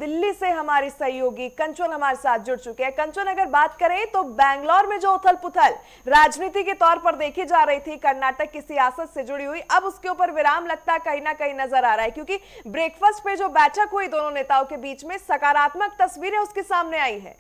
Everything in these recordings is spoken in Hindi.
दिल्ली से हमारी सहयोगी कंचन हमारे साथ जुड़ चुके हैं। कंचन, अगर बात करें तो बैंगलोर में जो उथल पुथल राजनीति के तौर पर देखी जा रही थी कर्नाटक की सियासत से जुड़ी हुई, अब उसके ऊपर विराम लगता कहीं ना कहीं नजर आ रहा है, क्योंकि ब्रेकफास्ट पे जो बैठक हुई दोनों नेताओं के बीच में सकारात्मक तस्वीरें उसके सामने आई है।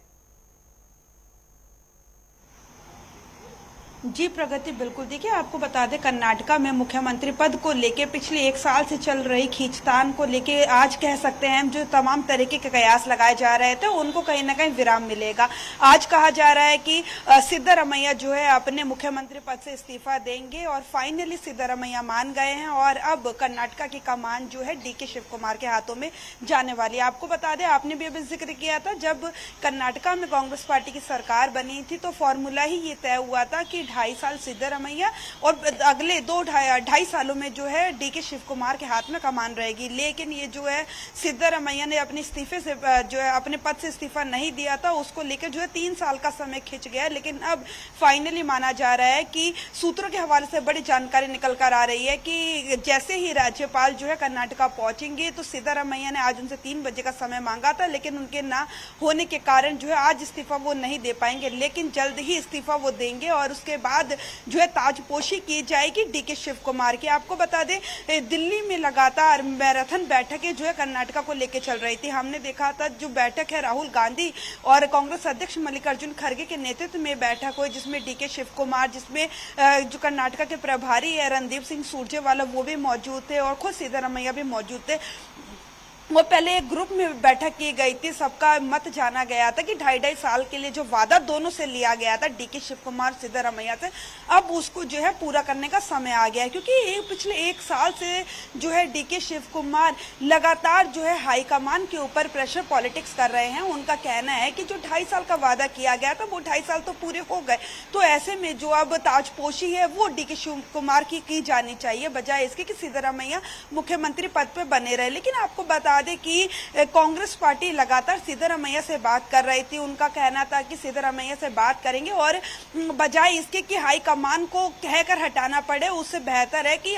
जी प्रगति, बिल्कुल। देखिए, आपको बता दें, कर्नाटका में मुख्यमंत्री पद को लेके पिछले एक साल से चल रही खींचतान को लेके आज कह सकते हैं जो तमाम तरीके के कयास लगाए जा रहे थे उनको कहीं ना कहीं विराम मिलेगा। आज कहा जा रहा है कि सिद्धरमैया जो है अपने मुख्यमंत्री पद से इस्तीफा देंगे और फाइनली सिद्धरमैया मान गए हैं और अब कर्नाटका की कमान जो है डीके शिव कुमार के हाथों में जाने वाली है। आपको बता दें, आपने भी अभी जिक्र किया था, जब कर्नाटका में कांग्रेस पार्टी की सरकार बनी थी तो फॉर्मूला ही ये तय हुआ था कि 2.5 साल सिद्धरमैया और अगले 2-2.5 सालों में जो है डीके शिव कुमार के हाथ में कमान रहेगी। लेकिन ये जो है सिद्धरमैया ने अपने इस्तीफे से जो है अपने पद से इस्तीफा नहीं दिया था, उसको लेकर जो है 3 साल का समय खिंच गया। लेकिन अब फाइनली माना जा रहा है कि सूत्रों के हवाले से बड़ी जानकारी निकल कर आ रही है कि जैसे ही राज्यपाल जो है कर्नाटका पहुंचेंगे तो सिद्धरमैया ने आज उनसे 3 बजे का समय मांगा था, लेकिन उनके ना होने के कारण जो है आज इस्तीफा वो नहीं दे पाएंगे, लेकिन जल्द ही इस्तीफा वो देंगे और उसके बाद जो है ताजपोशी की जाएगी डीके शिव कुमार की। आपको बता दें, दिल्ली में लगातार मैराथन बैठकें जो है कर्नाटका को लेकर चल रही थी। हमने देखा था जो बैठक है राहुल गांधी और कांग्रेस अध्यक्ष मल्लिकार्जुन खड़गे के नेतृत्व में बैठक हुई, जिसमें डीके शिव कुमार, जिसमें जो कर्नाटका के प्रभारी है रणदीप सिंह सुरजेवाला वो भी मौजूद थे और खुद सिद्धरमैया भी मौजूद थे। वो पहले एक ग्रुप में बैठक की गई थी, सबका मत जाना गया था कि 2.5 साल के लिए जो वादा दोनों से लिया गया था डीके शिव कुमार सिद्धरमैया से, अब उसको जो है पूरा करने का समय आ गया है। क्योंकि पिछले 1 साल से जो है डीके शिव कुमार लगातार जो है हाईकमान के ऊपर प्रेशर पॉलिटिक्स कर रहे हैं। उनका कहना है कि जो 2.5 साल का वादा किया गया था वो 2.5 साल तो पूरे हो गए, तो ऐसे में जो अब ताजपोशी है वो डीके शिव कुमार की जानी चाहिए, बजाय इसके कि सिद्धरमैया मुख्यमंत्री पद पे बने रहे। लेकिन आपको बता दें कि कांग्रेस पार्टी लगातार सिद्धरमैया से बात कर रही थी। उनका कहना था कि सिद्धरमैया से बात करेंगे और बजाय इसके कि हाई कमान को कहकर हटाना पड़े, उससे बेहतर है कि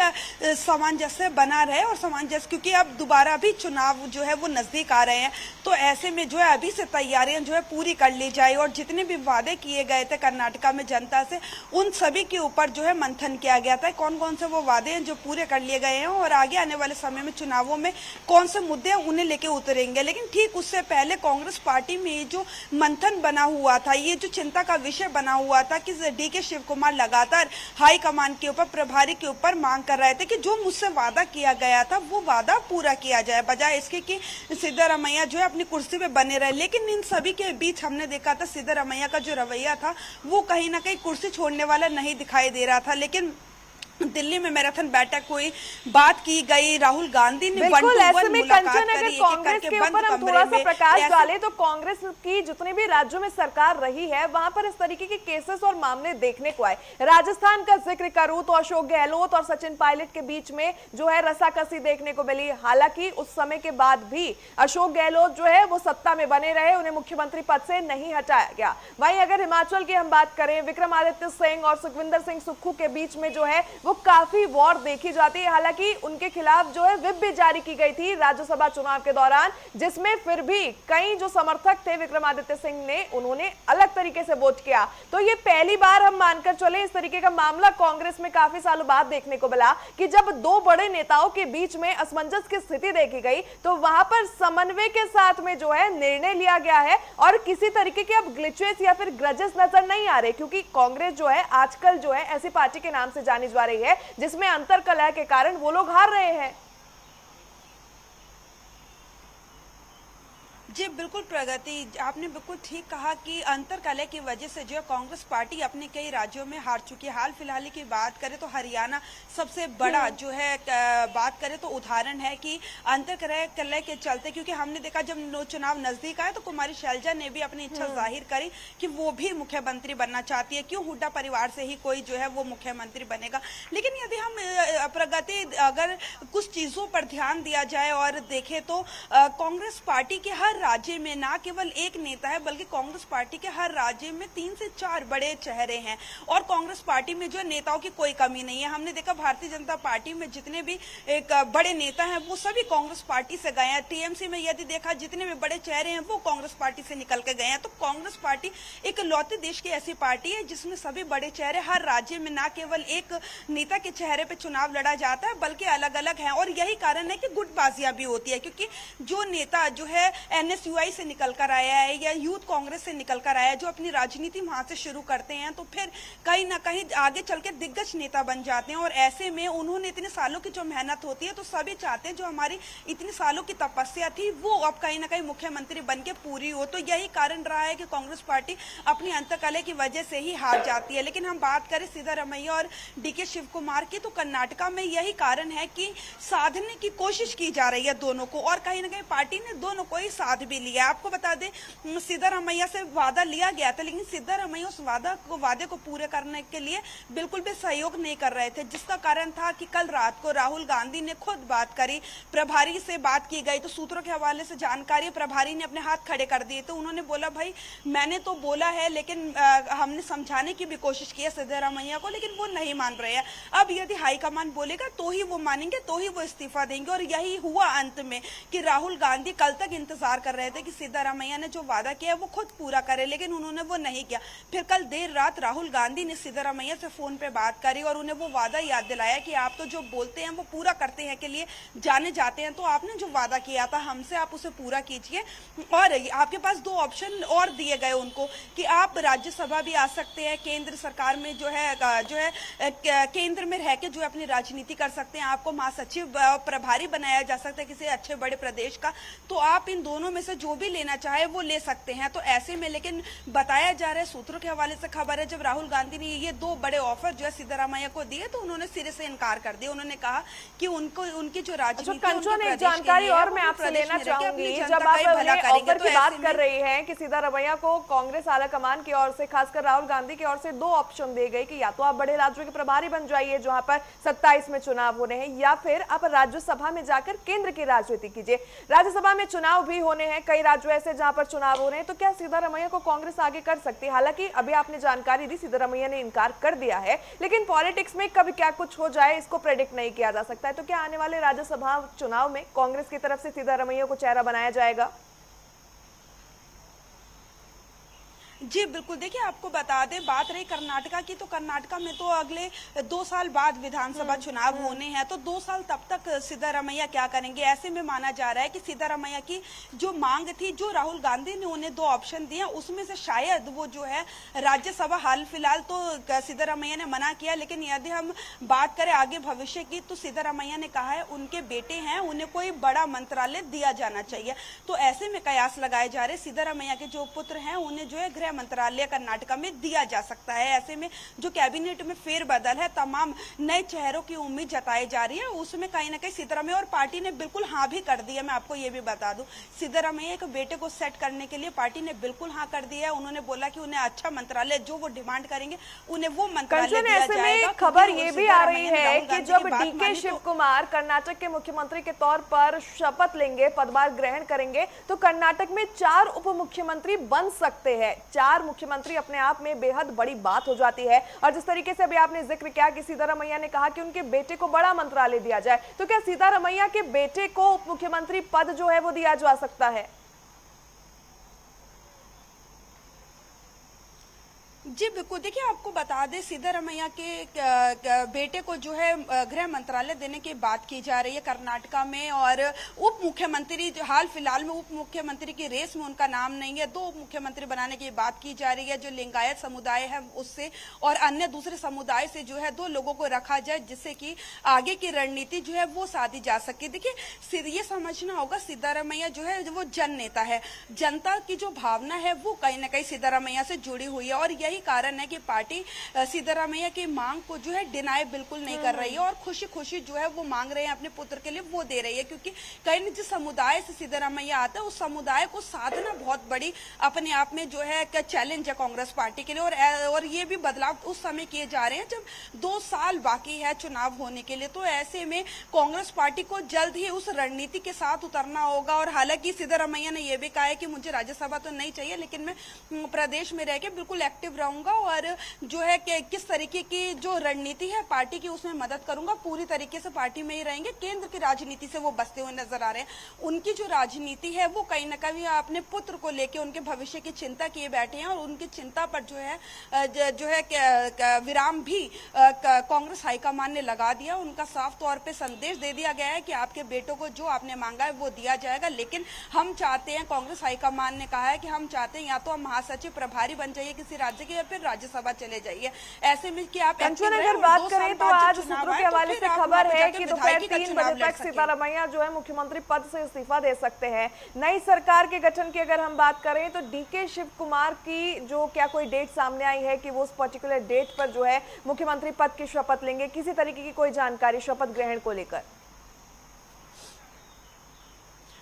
सामंजस्य बना रहे और सामंजस्य, क्योंकि अब दोबारा भी चुनाव जो है वो नजदीक आ रहे हैं, तो ऐसे में जो है अभी से तैयारियां जो है पूरी कर ली जाए और जितने भी वादे किए गए थे कर्नाटका में जनता से, उन सभी के ऊपर जो है मंथन किया गया था। कौन कौन से वो वादे हैं जो पूरे कर लिए गए हैं और आगे आने वाले समय में चुनावों में कौन से मुद्दे उन्हें लेके उतरेंगे। लेकिन ठीक उससे पहले कांग्रेस पार्टी में ये जो मंथन बना हुआ था, ये जो चिंता का विषय बना हुआ था कि डीके शिव कुमार लगातार हाई कमान के ऊपर, प्रभारी के ऊपर मांग कर रहे थे कि जो मुझसे वादा किया गया था वो वादा पूरा किया जाए, बजाय इसके कि सिद्धरमैया जो है अपनी कुर्सी पे बने रहे। लेकिन इन सभी के बीच हमने देखा था सिद्धरमैया का जो रवैया था वो कहीं ना कहीं कुर्सी छोड़ने वाला नहीं दिखाई दे रहा था। लेकिन दिल्ली में मैराथन बैठक हुई, बात की गई, राहुल गांधी ने बिल्कुल ऐसे में कंचन, अगर कांग्रेस के ऊपर हम थोड़ा सा प्रकाश डालें तो कांग्रेस की जितने भी राज्यों में सरकार रही है वहां पर इस तरीके के केसेस और मामले देखने को आए। राजस्थान का जिक्र करूं तो अशोक गहलोत और सचिन पायलट के बीच में जो है रसाकसी देखने को मिली। हालांकि उस समय के बाद भी अशोक गहलोत जो है वो सत्ता में बने रहे, उन्हें मुख्यमंत्री पद से नहीं हटाया गया। वहीं अगर हिमाचल की हम बात करें, विक्रमादित्य सिंह और सुखविंदर सिंह सुक्खू के बीच में जो है वो काफी वॉर देखी जाती है। हालांकि उनके खिलाफ जो है व्हिप भी जारी की गई थी राज्यसभा चुनाव के दौरान, जिसमें फिर भी कई जो समर्थक थे विक्रमादित्य सिंह ने, उन्होंने अलग तरीके से वोट किया। तो ये पहली बार हम मानकर चले इस तरीके का मामला कांग्रेस में काफी सालों बाद देखने को मिला कि जब 2 बड़े नेताओं के बीच में असमंजस की स्थिति देखी गई तो वहां पर समन्वय के साथ में जो है निर्णय लिया गया है और किसी तरीके के अब ग्लिचेस या फिर ग्रजेस नजर नहीं आ रहे, क्योंकि कांग्रेस जो है आजकल जो है ऐसी पार्टी के नाम से जानी जा रही है जिसमें अंतर कलह के कारण वो लोग हार रहे हैं। जी बिल्कुल प्रगति, आपने बिल्कुल ठीक कहा कि अंतर कलह की वजह से जो है कांग्रेस पार्टी अपने कई राज्यों में हार चुकी है। हाल फिलहाल की बात करें तो हरियाणा सबसे बड़ा जो है बात करें तो उदाहरण है कि अंतर कलह के चलते, क्योंकि हमने देखा जब चुनाव नजदीक आए तो कुमारी शैलजा ने भी अपनी इच्छा जाहिर करी कि वो भी मुख्यमंत्री बनना चाहती है, क्यों हुड्डा परिवार से ही कोई जो है वो मुख्यमंत्री बनेगा। लेकिन यदि हम प्रगति अगर कुछ चीजों पर ध्यान दिया जाए और देखें तो कांग्रेस पार्टी के हर हर राज्य में ना केवल एक नेता है, बल्कि कांग्रेस पार्टी के हर राज्य में 3 से 4 बड़े चेहरे हैं। और कांग्रेस पार्टी में जो नेताओं की कोई कमी नहीं है। हमने देखा भारतीय जनता पार्टी में जितने भी एक बड़े नेता हैं वो सभी कांग्रेस पार्टी से गए हैं। टीएमसी में यदि देखा जितने भी बड़े चेहरे हैं वो कांग्रेस पार्टी से निकल के गए हैं। तो कांग्रेस पार्टी एक लौते देश की ऐसी पार्टी है जिसमें सभी बड़े चेहरे हर राज्य में ना केवल एक नेता के चेहरे पे चुनाव लड़ा जाता है, बल्कि अलग अलग हैं। और यही कारण है कि गुटबाजियां भी होती है, क्योंकि जो नेता जो है एनएसयूआई से निकल कर आया है या यूथ कांग्रेस से निकल कर आया है, जो अपनी राजनीति वहां से शुरू करते हैं, तो फिर कहीं ना कहीं आगे चल के दिग्गज नेता बन जाते हैं। और ऐसे में उन्होंने इतने सालों की जो मेहनत होती है, तो सभी चाहते हैं जो हमारी इतने सालों की तपस्या थी वो अब कहीं ना कहीं मुख्यमंत्री बन के पूरी हो। तो यही कारण रहा है कि कांग्रेस पार्टी अपनी अंतकलह की वजह से ही हार जाती है। लेकिन हम बात करें सिद्धारमैया और डीके शिव कुमार की, तो कर्नाटका में यही कारण है कि साधने की कोशिश की जा रही है दोनों को, और कहीं ना कहीं पार्टी ने दोनों को ही साध भी लिया। आपको बता दें सिद्धारमैया से वादा लिया गया था, लेकिन सिद्धारमैया उस वादे को पूरे करने के लिए बिल्कुल भी सहयोग नहीं कर रहे थे, जिसका कारण था कि कल रात को राहुल गांधी ने खुद बात करी, प्रभारी से बात की गई। तो सूत्रों के हवाले से जानकारी, प्रभारी ने अपने हाथ खड़े कर दिए। तो उन्होंने बोला भाई मैंने तो बोला है, लेकिन हमने समझाने की भी कोशिश की है सिद्धारमैया को, लेकिन वो नहीं मान रहे हैं। अब यदि हाईकमान बोलेगा तो ही वो मानेंगे, तो ही वो इस्तीफा देंगे। और यही हुआ अंत में कि राहुल गांधी कल तक इंतजार कर रहे थे कि सिद्धारमैया ने जो वादा किया वो खुद पूरा करे, लेकिन उन्होंने वो नहीं किया। फिर कल देर रात राहुल गांधी ने सिद्धारमैया से फोन पे बात करी और उन्हें वो वादा याद दिलाया कि आप तो जो बोलते हैं वो पूरा करते हैं के लिए जाने जाते हैं, तो आपने जो वादा किया था हमसे आप उसे पूरा कीजिए। और आपके पास 2 ऑप्शन और दिए गए उनको कि आप राज्यसभा भी आ सकते हैं, केंद्र सरकार में जो है केंद्र में रह के जो अपनी राजनीति कर सकते हैं, आपको महासचिव प्रभारी बनाया जा सकता है किसी अच्छे बड़े प्रदेश का। तो आप इन दोनों में से जो भी लेना चाहे वो ले सकते हैं। तो ऐसे में लेकिन बताया जा रहा है, सूत्रों के हवाले से खबर है, जब राहुल गांधी ने ये 2 बड़े ऑफर जो है सिद्धारमैया को दिए तो उन्होंने सिरे से इनकार कर दिया। उन्होंने कहा कि उनको उनकी जो राजनीति जानकारी और मैं आपसे लेना चाहूंगी, जब आप ऑफर की बात कर रही हैं कि सिद्धारमैया को कांग्रेस आलाकमान की ओर से, खासकर राहुल गांधी की ओर से 2 ऑप्शन दिए गए कि या तो आप बड़े राज्यों के प्रभारी बन जाइए जहां पर 27 में चुनाव होने हैं, या फिर आप राज्यसभा में जाकर केंद्र की राजनीति कीजिए। राज्यसभा में चुनाव भी होने हैं, कई राज्यों ऐसे जहां पर चुनाव हो रहे हैं, तो क्या सिद्धारमैया को कांग्रेस आगे कर सकती है? हालांकि अभी आपने जानकारी दी सिद्धारमैया ने इनकार कर दिया है, लेकिन पॉलिटिक्स में कभी क्या कुछ हो जाए इसको प्रेडिक्ट नहीं किया जा सकता है। तो क्या आने वाले राज्यसभा चुनाव में कांग्रेस की तरफ से सिद्धारमैया को चेहरा बनाया जाएगा? जी बिल्कुल, देखिए आपको बता दें, बात रही कर्नाटका की, तो कर्नाटका में तो अगले 2 साल बाद विधानसभा चुनाव होने हैं। तो 2 साल तब तक सिद्धारमैया क्या करेंगे? ऐसे में माना जा रहा है कि सिद्धारमैया की जो मांग थी, जो राहुल गांधी ने उन्हें 2 ऑप्शन दिए, उसमें से शायद वो जो है राज्यसभा, हाल फिलहाल तो सिद्धारमैया ने मना किया, लेकिन यदि हम बात करें आगे भविष्य की, तो सिद्धारमैया ने कहा है उनके बेटे हैं, उन्हें कोई बड़ा मंत्रालय दिया जाना चाहिए। तो ऐसे में कयास लगाए जा रहे, सिद्धारमैया के जो पुत्र हैं उन्हें जो है गृह मंत्रालय कर्नाटका में दिया जा सकता है। ऐसे में जो कैबिनेट में फेरबदल है, तमाम नए चेहरों की उम्मीद जताई जा रही है, उसमें कहीं ना कहीं सिद्धारमैया और पार्टी ने बिल्कुल हाँ भी कर दी है। मैं आपको ये भी बता दूं, सिद्धारमैया के बेटे को सेट करने के लिए पार्टी ने बिल्कुल हाँ कर दिया है। उन्होंने बोला कि उन्हें अच्छा मंत्रालय जो वो डिमांड करेंगे उन्हें वो मंत्रालय दिया जाएगा। खबर ये भी आ रही है कि जब डीके शिव कुमार कर्नाटक के मुख्यमंत्री के तौर पर शपथ लेंगे, पदभार ग्रहण करेंगे, तो कर्नाटक में 4 उप मुख्यमंत्री बन सकते हैं। 4 मुख्यमंत्री अपने आप में बेहद बड़ी बात हो जाती है। और जिस तरीके से अभी आपने जिक्र किया कि सिद्धारमैया ने कहा कि उनके बेटे को बड़ा मंत्रालय दिया जाए, तो क्या सिद्धारमैया के बेटे को उप मुख्यमंत्री पद जो है वो दिया जा सकता है? जी बिल्कुल, देखिए आपको बता दें, सिद्धारमैया के बेटे को जो है गृह मंत्रालय देने की बात की जा रही है कर्नाटका में। और उप मुख्यमंत्री जो हाल फिलहाल में उप मुख्यमंत्री की रेस में उनका नाम नहीं है, 2 उप मुख्यमंत्री बनाने की बात की जा रही है। जो लिंगायत समुदाय है उससे और अन्य दूसरे समुदाय से जो है 2 लोगों को रखा जाए, जिससे कि आगे की रणनीति जो है वो साधी जा सके। देखिए ये समझना होगा, सिद्धारमैया जो है वो जन नेता है, जनता की जो भावना है वो कहीं ना कहीं सिद्धारमैया से जुड़ी हुई है। और यही कारण है कि पार्टी सिद्धरामैया की मांग को जो है डिनाई बिल्कुल नहीं कर रही है और खुशी खुशी जो है वो मांग रहे हैं अपने पुत्र के लिए, वो दे रही है। क्योंकि कहीं जिस समुदाय से सिद्धरामैया आता है उस समुदाय को साधना बहुत बड़ी अपने आप में जो है चैलेंज है कांग्रेस पार्टी के लिए। और ये भी बदलाव उस समय किए जा रहे हैं जब 2 साल बाकी है चुनाव होने के लिए। तो ऐसे में कांग्रेस पार्टी को जल्द ही उस रणनीति के साथ उतरना होगा। और हालांकि सिद्धरामैया ने यह भी कहा है कि मुझे राज्यसभा तो नहीं चाहिए, लेकिन मैं प्रदेश में रह के बिल्कुल एक्टिव रहूंगा और जो है कि किस तरीके की जो रणनीति है पार्टी की उसमें मदद करूंगा। पूरी तरीके से पार्टी में ही रहेंगे। केंद्र की राजनीति से वो बचते हुए नजर आ रहे हैं। उनकी जो राजनीति है वो कहीं ना कहीं अपने पुत्र को लेके उनके भविष्य की चिंता किए बैठे हैं और उनकी चिंता पर जो है विराम भी कांग्रेस हाईकमान ने लगा दिया। उनका साफ तौर पे संदेश दे दिया गया है कि आपके बेटों को जो आपने मांगा है वो दिया जाएगा, लेकिन हम चाहते हैं, कांग्रेस हाईकमान ने कहा है कि हम चाहते हैं या तो हम महासचिव प्रभारी बन जाइए किसी राज्य के या फिर राज्यसभा चले जाइए। ऐसे में कि आप अगर बात करें तो आज सूत्रों के हवाले से खबर है कि दोपहर 3 बजे तक सिद्धरामैया जो है मुख्यमंत्री पद से इस्तीफा दे सकते हैं। नई सरकार के गठन की अगर हम बात करें तो डीके शिव कुमार की जो क्या कोई डेट सामने आई है कि वो उस पर्टिकुलर डेट पर जो है मुख्यमंत्री पद की शपथ लेंगे, किसी तरीके की कोई जानकारी शपथ ग्रहण को लेकर?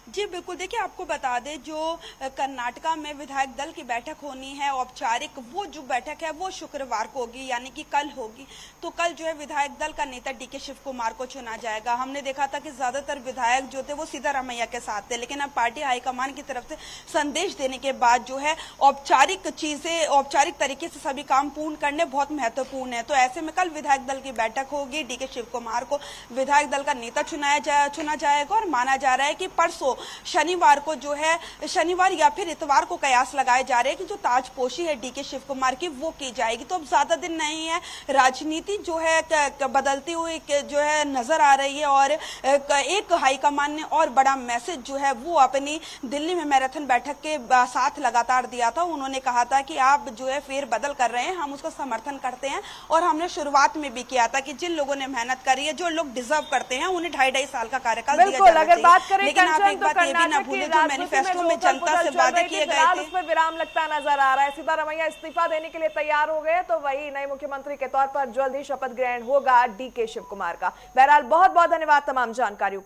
जी बिल्कुल, देखिए आपको बता दें जो कर्नाटका में विधायक दल की बैठक होनी है औपचारिक, वो जो बैठक है वो शुक्रवार को होगी, यानी कि कल होगी। तो कल जो है विधायक दल का नेता डीके शिव कुमार को चुना जाएगा। हमने देखा था कि ज्यादातर विधायक जो थे वो सिद्धरामैया के साथ थे, लेकिन अब पार्टी हाईकमान की तरफ से संदेश देने के बाद जो है औपचारिक चीजें औपचारिक तरीके से सभी काम पूर्ण करने बहुत महत्वपूर्ण है। तो ऐसे में कल विधायक दल की बैठक होगी, डीके शिव कुमार को विधायक दल का नेता चुना जाएगा और माना जा रहा है कि परसों शनिवार को जो है शनिवार या फिर इतवार को कयास लगाए जा रहे हैं कि जो ताजपोशी है डीके शिव कुमार की वो की जाएगी। तो अब ज्यादा दिन नहीं है, राजनीति जो है बदलती हुई जो है नजर आ रही है और एक हाईकमान ने और बड़ा मैसेज जो है वो अपनी दिल्ली में मैराथन बैठक के साथ लगातार दिया था। उन्होंने कहा था कि आप जो है फेर बदल कर रहे हैं, हम उसका समर्थन करते हैं और हमने शुरुआत में भी किया था कि जिन लोगों ने मेहनत करी है, जो लोग डिजर्व करते हैं, उन्हें 2.5 साल का कार्यकाल दिया जाना चाहिए। बात करें लेकिन आप एक बात ये भी ना भूलें, जो मैनिफेस्टो में जनता से वादे किए गए थे उसमें विराम लगता नजर आ रहा है। सिद्धरामैया इस्तीफा देने के लिए तैयार हो गए, तो वही नए मुख्यमंत्री के तौर पर जल्द ही शपथ ग्रहण होगा डीके शिव कुमार का। बहरहाल बहुत बहुत धन्यवाद तमाम जानकारियों